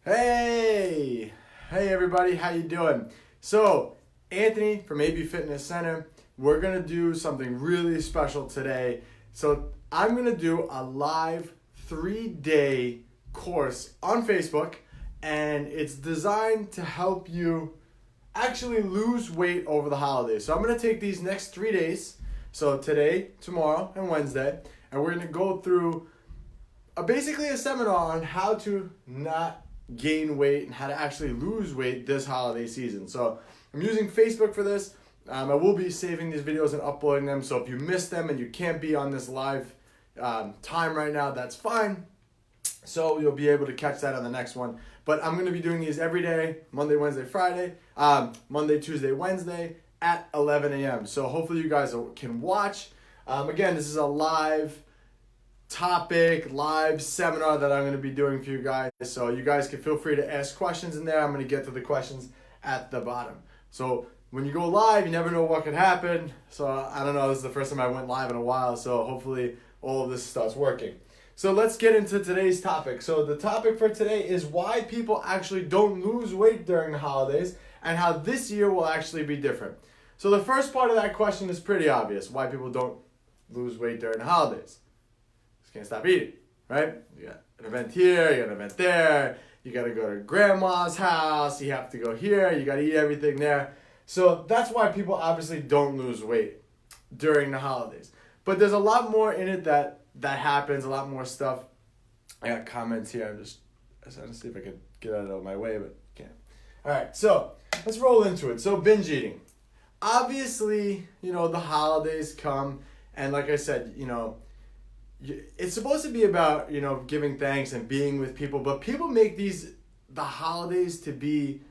Hey everybody, how you doing? So Anthony from AB Fitness Center, we're gonna do something really special today. So I'm gonna do a live 3-day course on Facebook, and it's designed to help you actually lose weight over the holidays. So I'm gonna take these next 3 days, so today, tomorrow, and Wednesday, and we're gonna go through basically a seminar on how to not gain weight and how to actually lose weight this holiday season. So I'm using Facebook for this. I will be saving these videos and uploading them. So if you missed them and you can't be on this live time right now, that's fine. So you'll be able to catch that on the next one. But I'm going to be doing these every day, Monday, Wednesday, Friday, Monday, Tuesday, Wednesday at 11 a.m. So hopefully you guys can watch. Again, this is a live topic, live seminar that I'm going to be doing for you guys. So you guys can feel free to ask questions in there. I'm going to get to the questions at the bottom. So when you go live, you never know what could happen. So I don't know, this is the first time I went live in a while. So hopefully all of this starts working. So let's get into today's topic. So the topic for today is why people actually don't lose weight during the holidays and how this year will actually be different. So the first part of that question is pretty obvious. Why people don't lose weight during the holidays. Can't stop eating, right? You got an event here, you got an event there, you got to go to grandma's house, you have to go here, you got to eat everything there. So that's why people obviously don't lose weight during the holidays. But there's a lot more in it that happens, a lot more stuff. I got comments here. I'm just trying to see if I can get out of my way, but can't. All right, so let's roll into it. So binge eating. Obviously, the holidays come, and like I said, it's supposed to be about, giving thanks and being with people, but people make the holidays to be,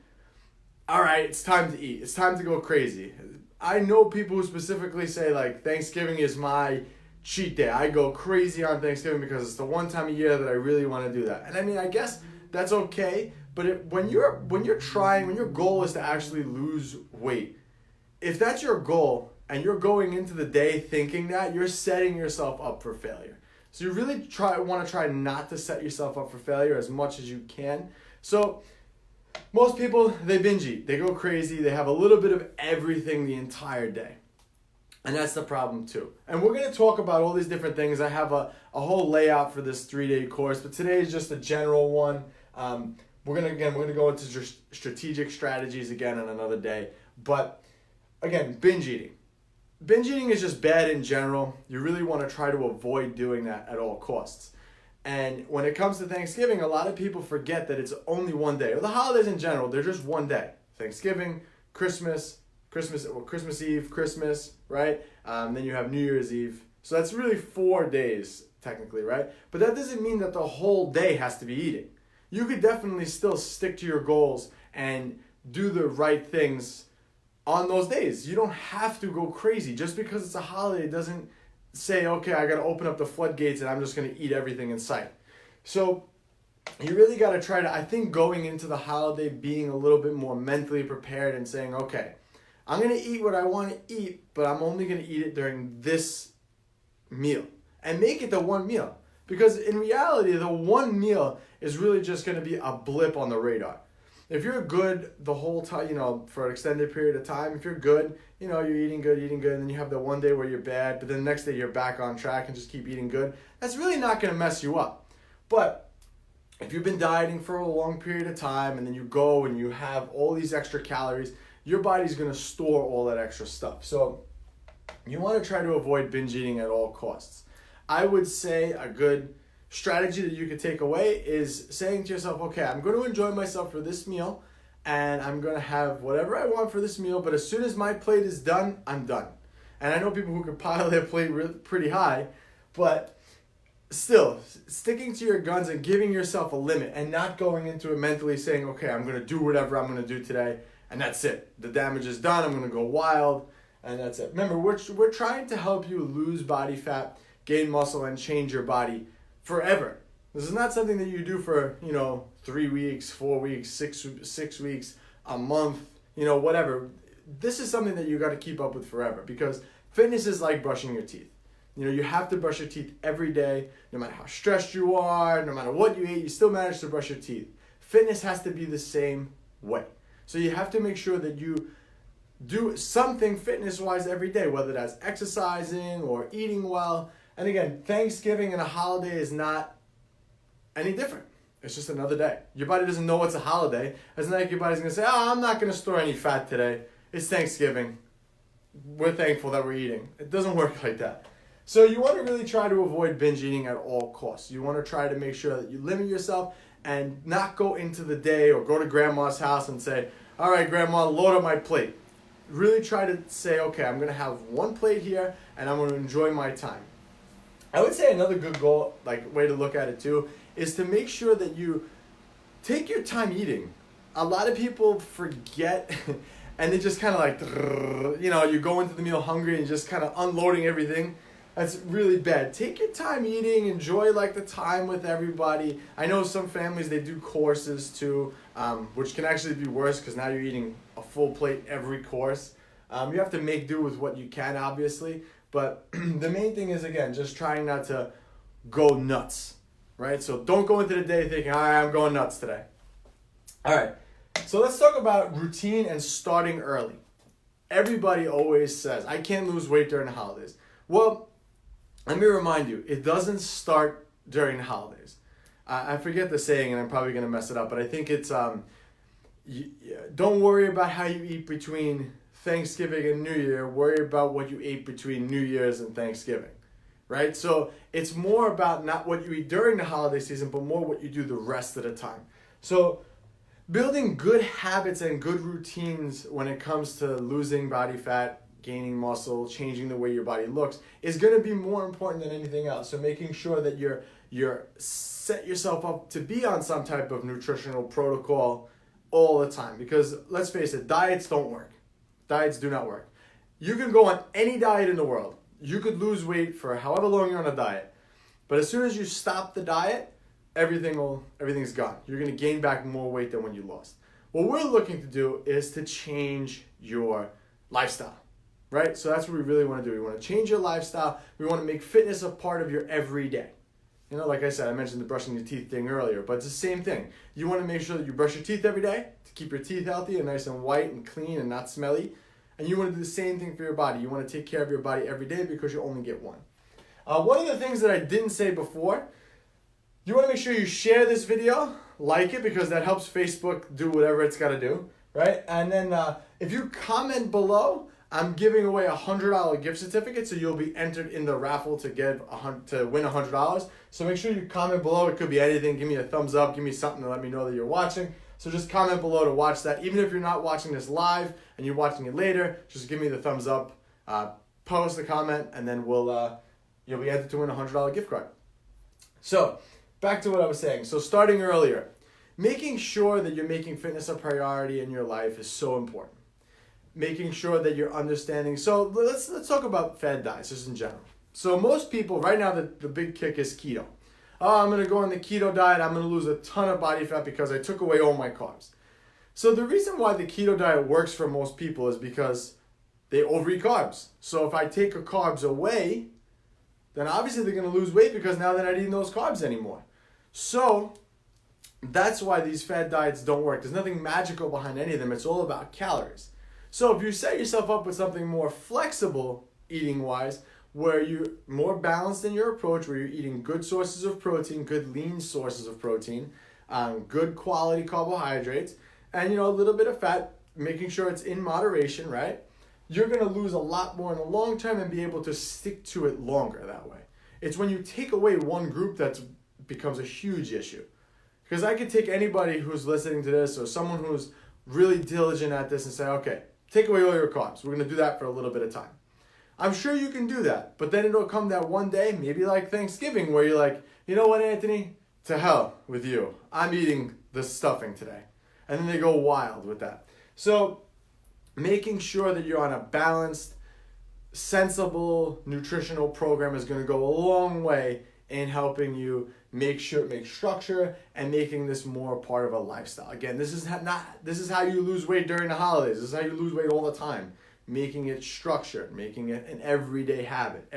all right, it's time to eat. It's time to go crazy. I know people who specifically say, like, Thanksgiving is my cheat day. I go crazy on Thanksgiving because it's the one time a year that I really want to do that. And I mean, I guess that's okay, but when your goal is to actually lose weight, if that's your goal and you're going into the day thinking that, you're setting yourself up for failure. So you really want to try not to set yourself up for failure as much as you can. So most people, they binge eat. They go crazy. They have a little bit of everything the entire day. And that's the problem too. And we're going to talk about all these different things. I have a whole layout for this 3-day course, but today is just a general one. We're going to go into strategic strategies again on another day. But again, binge eating. Binge eating is just bad in general. You really want to try to avoid doing that at all costs. And when it comes to Thanksgiving, a lot of people forget that it's only one day. Or the holidays in general, they're just one day. Thanksgiving, Christmas Eve, Christmas, right? Then you have New Year's Eve. So that's really 4 days, technically, right? But that doesn't mean that the whole day has to be eating. You could definitely still stick to your goals and do the right things on those days. You don't have to go crazy. Just because it's a holiday doesn't say, okay, I got to open up the floodgates and I'm just going to eat everything in sight. So you really got to try to, I think, going into the holiday being a little bit more mentally prepared and saying, okay, I'm going to eat what I want to eat, but I'm only going to eat it during this meal. And make it the one meal. Because in reality, the one meal is really just going to be a blip on the radar. If you're good the whole time, for an extended period of time, if you're good, you're eating good, and then you have the one day where you're bad, but then the next day you're back on track and just keep eating good, that's really not going to mess you up. But if you've been dieting for a long period of time and then you go and you have all these extra calories, your body's going to store all that extra stuff. So you want to try to avoid binge eating at all costs. I would say a good strategy that you could take away is saying to yourself, okay, I'm going to enjoy myself for this meal and I'm going to have whatever I want for this meal, but as soon as my plate is done, I'm done. And I know people who can pile their plate pretty high, but still, sticking to your guns and giving yourself a limit and not going into it mentally saying, okay, I'm going to do whatever I'm going to do today and that's it. The damage is done, I'm going to go wild and that's it. Remember, we're trying to help you lose body fat, gain muscle, and change your body forever. This is not something that you do for, 3 weeks, 4 weeks, 6 weeks, a month, whatever. This is something that you got to keep up with forever because fitness is like brushing your teeth. You have to brush your teeth every day, no matter how stressed you are, no matter what you eat, you still manage to brush your teeth. Fitness has to be the same way. So you have to make sure that you do something fitness-wise every day, whether that's exercising or eating well. And again, Thanksgiving and a holiday is not any different. It's just another day. Your body doesn't know it's a holiday. It's not like your body's going to say, oh, I'm not going to store any fat today. It's Thanksgiving. We're thankful that we're eating. It doesn't work like that. So you want to really try to avoid binge eating at all costs. You want to try to make sure that you limit yourself and not go into the day or go to grandma's house and say, all right, grandma, load up my plate. Really try to say, okay, I'm going to have one plate here and I'm going to enjoy my time. I would say another good goal, like way to look at it too, is to make sure that you take your time eating. A lot of people forget and they just kind of like, you go into the meal hungry and just kind of unloading everything. That's really bad. Take your time eating, enjoy like the time with everybody. I know some families, they do courses too, which can actually be worse because now you're eating a full plate every course. You have to make do with what you can, obviously. But the main thing is, again, just trying not to go nuts, right? So don't go into the day thinking, all right, I'm going nuts today. All right, so let's talk about routine and starting early. Everybody always says, I can't lose weight during the holidays. Well, let me remind you, it doesn't start during the holidays. I forget the saying, and I'm probably going to mess it up, but I think it's, don't worry about how you eat between Thanksgiving and New Year, worry about what you ate between New Year's and Thanksgiving, right? So it's more about not what you eat during the holiday season, but more what you do the rest of the time. So building good habits and good routines when it comes to losing body fat, gaining muscle, changing the way your body looks is going to be more important than anything else. So making sure that you're set yourself up to be on some type of nutritional protocol all the time, because let's face it, diets don't work. Diets do not work. You can go on any diet in the world. You could lose weight for however long you're on a diet. But as soon as you stop the diet, everything's gone. You're going to gain back more weight than when you lost. What we're looking to do is to change your lifestyle, right? So that's what we really want to do. We want to change your lifestyle. We want to make fitness a part of your everyday. Like I said, I mentioned the brushing your teeth thing earlier, but it's the same thing. You want to make sure that you brush your teeth every day to keep your teeth healthy and nice and white and clean and not smelly. And you want to do the same thing for your body. You want to take care of your body every day because you only get one. One of the things that I didn't say before, you want to make sure you share this video, like it, because that helps Facebook do whatever it's got to do, right? And then if you comment below, I'm giving away a $100 gift certificate, so you'll be entered in the raffle to win $100. So make sure you comment below. It could be anything. Give me a thumbs up. Give me something to let me know that you're watching. So just comment below to watch that. Even if you're not watching this live and you're watching it later, just give me the thumbs up, post a comment, and then you'll be entered to win a $100 gift card. So back to what I was saying. So starting earlier, making sure that you're making fitness a priority in your life is so important. Making sure that you're understanding. So let's talk about fad diets just in general. So most people right now, the big kick is keto. Oh, I'm going to go on the keto diet. I'm going to lose a ton of body fat because I took away all my carbs. So the reason why the keto diet works for most people is because they overeat carbs. So if I take the carbs away, then obviously they're going to lose weight because now they're not eating those carbs anymore. So that's why these fad diets don't work. There's nothing magical behind any of them. It's all about calories. So if you set yourself up with something more flexible eating-wise, where you're more balanced in your approach, where you're eating good sources of protein, good lean sources of protein, good quality carbohydrates, and a little bit of fat, making sure it's in moderation, right? You're going to lose a lot more in the long term and be able to stick to it longer that way. It's when you take away one group that becomes a huge issue. Because I could take anybody who's listening to this or someone who's really diligent at this and say, okay, take away all your carbs. We're going to do that for a little bit of time. I'm sure you can do that, but then it'll come that one day, maybe like Thanksgiving, where you're like, you know what, Anthony? To hell with you. I'm eating the stuffing today. And then they go wild with that. So making sure that you're on a balanced, sensible nutritional program is going to go a long way in helping you make structure and making this more part of a lifestyle. Again, this is how you lose weight during the holidays. This is how you lose weight all the time. Making it structured, making it an everyday habit.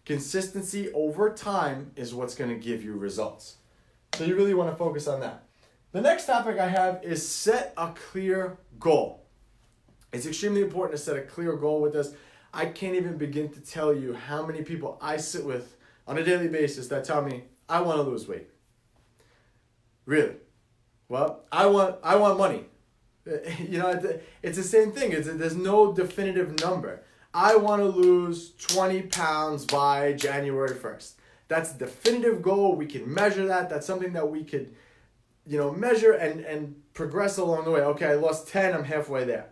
Consistency over time is what's going to give you results. So you really want to focus on that. the next topic I have is set a clear goal. It's extremely important to set a clear goal with this. I can't even begin to tell you how many people I sit with on a daily basis that tell me, I want to lose weight. Really? Well, I want money. You know, it's the same thing. There's no definitive number. I want to lose 20 pounds by January 1st. That's a definitive goal. We can measure that. That's something that we could, measure and progress along the way. Okay, I lost 10, I'm halfway there.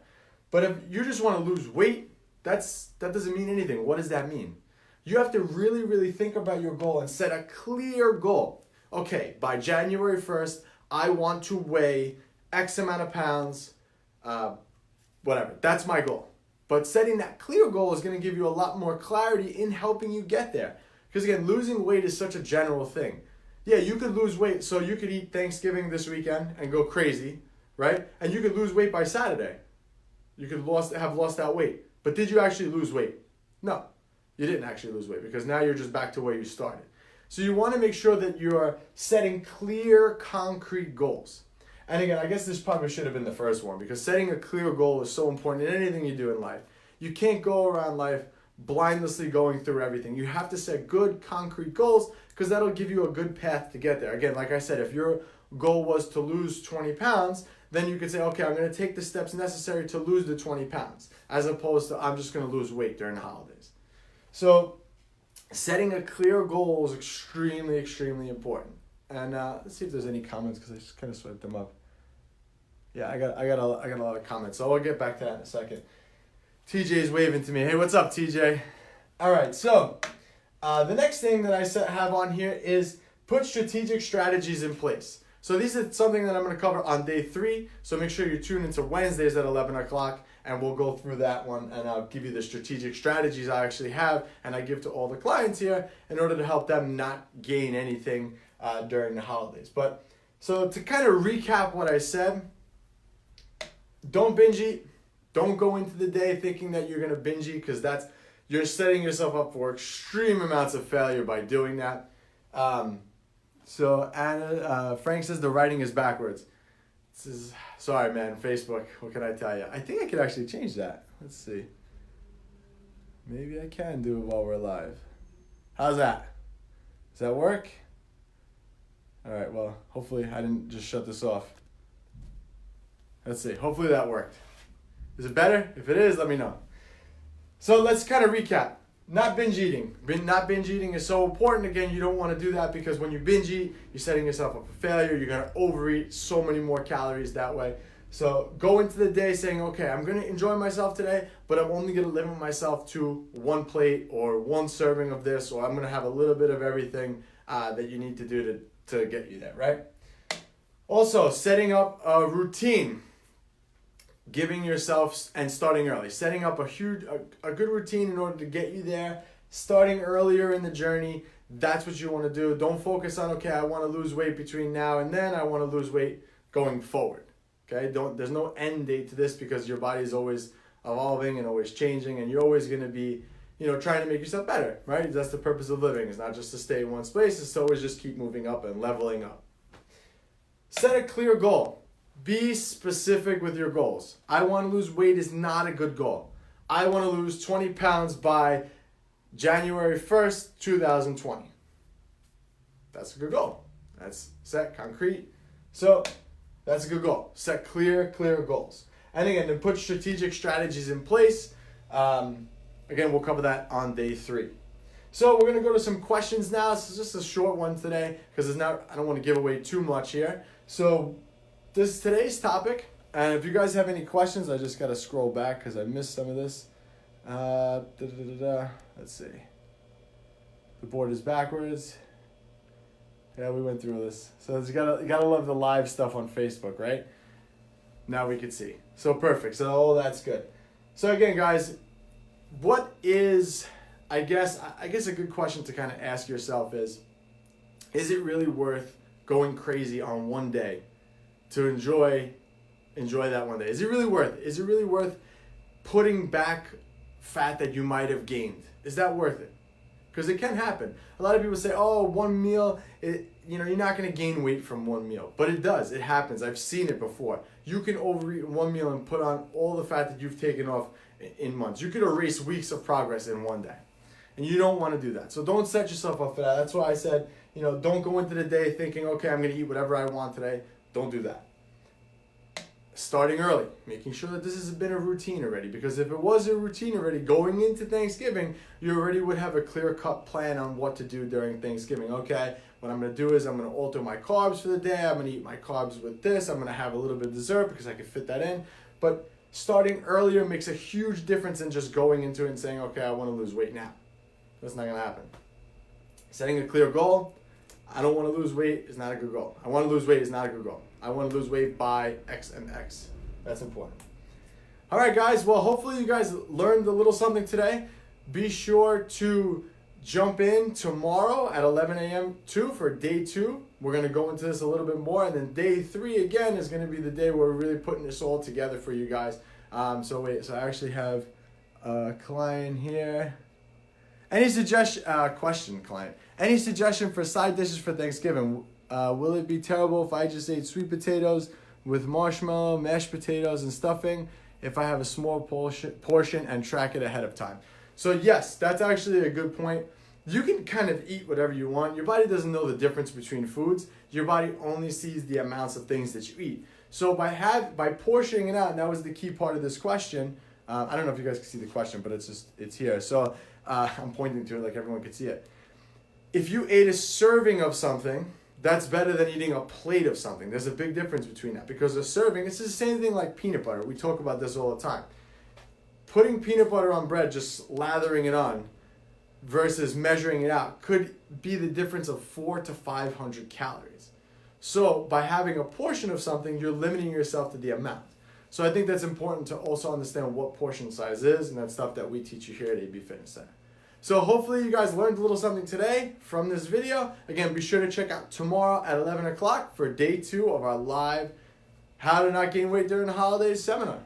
But if you just want to lose weight, that doesn't mean anything. What does that mean? You have to really, really think about your goal and set a clear goal. Okay, by January 1st, I want to weigh X amount of pounds, whatever. That's my goal. But setting that clear goal is going to give you a lot more clarity in helping you get there. Because again, losing weight is such a general thing. Yeah, you could lose weight, so you could eat Thanksgiving this weekend and go crazy, right? And you could lose weight by Saturday. You could have lost that weight. But did you actually lose weight? No, you didn't actually lose weight because now you're just back to where you started. So you want to make sure that you're setting clear, concrete goals. And again, I guess this probably should have been the first one because setting a clear goal is so important in anything you do in life. You can't go around life blindlessly going through everything. You have to set good, concrete goals because that'll give you a good path to get there. Again, like I said, if your goal was to lose 20 pounds, then you could say, okay, I'm going to take the steps necessary to lose the 20 pounds as opposed to I'm just going to lose weight during the holidays. So setting a clear goal is extremely, extremely important. And let's see if there's any comments because I just kind of swiped them up. Yeah, I got a lot of comments, so I'll get back to that in a second. TJ's waving to me. Hey, what's up, TJ? All right, so the next thing that I have on here is put strategic strategies in place. So these are something that I'm going to cover on day 3. So make sure you tune into Wednesdays at 11 o'clock, and we'll go through that one, and I'll give you the strategic strategies I actually have, and I give to all the clients here in order to help them not gain anything during the holidays. But so to kind of recap what I said, don't binge eat. Don't go into the day thinking that you're going to binge eat because you're setting yourself up for extreme amounts of failure by doing that. So Anna, Frank says the writing is backwards. Sorry, man, Facebook. What can I tell you? I think I could actually change that. Let's see. Maybe I can do it while we're live. How's that? Does that work? All right, well, hopefully I didn't just shut this off. Let's see. Hopefully that worked. Is it better? If it is, let me know. So let's kind of recap. Not binge eating. Not binge eating is so important. Again, you don't want to do that because when you binge eat, you're setting yourself up for failure. You're going to overeat so many more calories that way. So go into the day saying, okay, I'm going to enjoy myself today, but I'm only going to limit myself to 1 plate or 1 serving of this, or I'm going to have a little bit of everything that you need to do to get you there, right? Also, setting up a routine. Giving yourself and starting early, setting up a good routine in order to get you there, starting earlier in the journey. That's what you want to do. Don't focus on, okay, I want to lose weight between now and then. I want to lose weight going forward. Okay, there's no end date to this because your body is always evolving and always changing, and you're always going to be, trying to make yourself better, right? That's the purpose of living. It's not just to stay in one place. It's to always just keep moving up and leveling up. Set a clear goal. Be specific with your goals. I want to lose weight is not a good goal. I want to lose 20 pounds by January 1st, 2020. That's a good goal. That's set, concrete. So that's a good goal. Set clear goals. And again, to put strategic strategies in place. Again, we'll cover that on day 3. So we're going to go to some questions now. This is just a short one today because I don't want to give away too much here. So this is today's topic, and if you guys have any questions, I just got to scroll back because I missed some of this. Let's see. The board is backwards. Yeah, we went through this. So you gotta love the live stuff on Facebook, right? Now we can see. So perfect. So that's good. So again, guys, what is, I guess a good question to kind of ask yourself is it really worth going crazy on one day to enjoy that one day? Is it really worth it? Is it really worth putting back fat that you might have gained? Is that worth it? Because it can happen. A lot of people say, oh, one meal, you're not going to gain weight from one meal. But it does. It happens. I've seen it before. You can overeat in one meal and put on all the fat that you've taken off in months. You could erase weeks of progress in one day. And you don't want to do that. So don't set yourself up for that. That's why I said, don't go into the day thinking, okay, I'm going to eat whatever I want today. Don't do that. Starting early, making sure that this has been a routine already. Because if it was a routine already, going into Thanksgiving, you already would have a clear-cut plan on what to do during Thanksgiving. Okay, what I'm going to do is I'm going to alter my carbs for the day. I'm going to eat my carbs with this. I'm going to have a little bit of dessert because I can fit that in. But starting earlier makes a huge difference than just going into it and saying, okay, I want to lose weight now. That's not going to happen. Setting a clear goal. I don't want to lose weight is not a good goal. I want to lose weight is not a good goal. I want to lose weight by X and X. That's important. All right, guys. Well, hopefully you guys learned a little something today. Be sure to jump in tomorrow at 11 a.m. too for day 2. We're going to go into this a little bit more. And then day 3, again, is going to be the day where we're really putting this all together for you guys. So I actually have a client here. Any suggestion, client. Any suggestion for side dishes for Thanksgiving? Will it be terrible if I just ate sweet potatoes with marshmallow, mashed potatoes, and stuffing if I have a small portion and track it ahead of time? So yes, that's actually a good point. You can kind of eat whatever you want. Your body doesn't know the difference between foods. Your body only sees the amounts of things that you eat. So by portioning it out, and that was the key part of this question. I don't know if you guys can see the question, but it's here. So I'm pointing to it like everyone can see it. If you ate a serving of something, that's better than eating a plate of something. There's a big difference between that, because a serving, it's the same thing like peanut butter. We talk about this all the time. Putting peanut butter on bread, just lathering it on, versus measuring it out, could be the difference of 400 to 500 calories. So by having a portion of something, you're limiting yourself to the amount. So I think that's important to also understand what portion size is, and that's stuff that we teach you here at AB Fitness Center. So hopefully you guys learned a little something today from this video. Again, be sure to check out tomorrow at 11 o'clock for day 2 of our live How to Not Gain Weight During the Holidays seminar.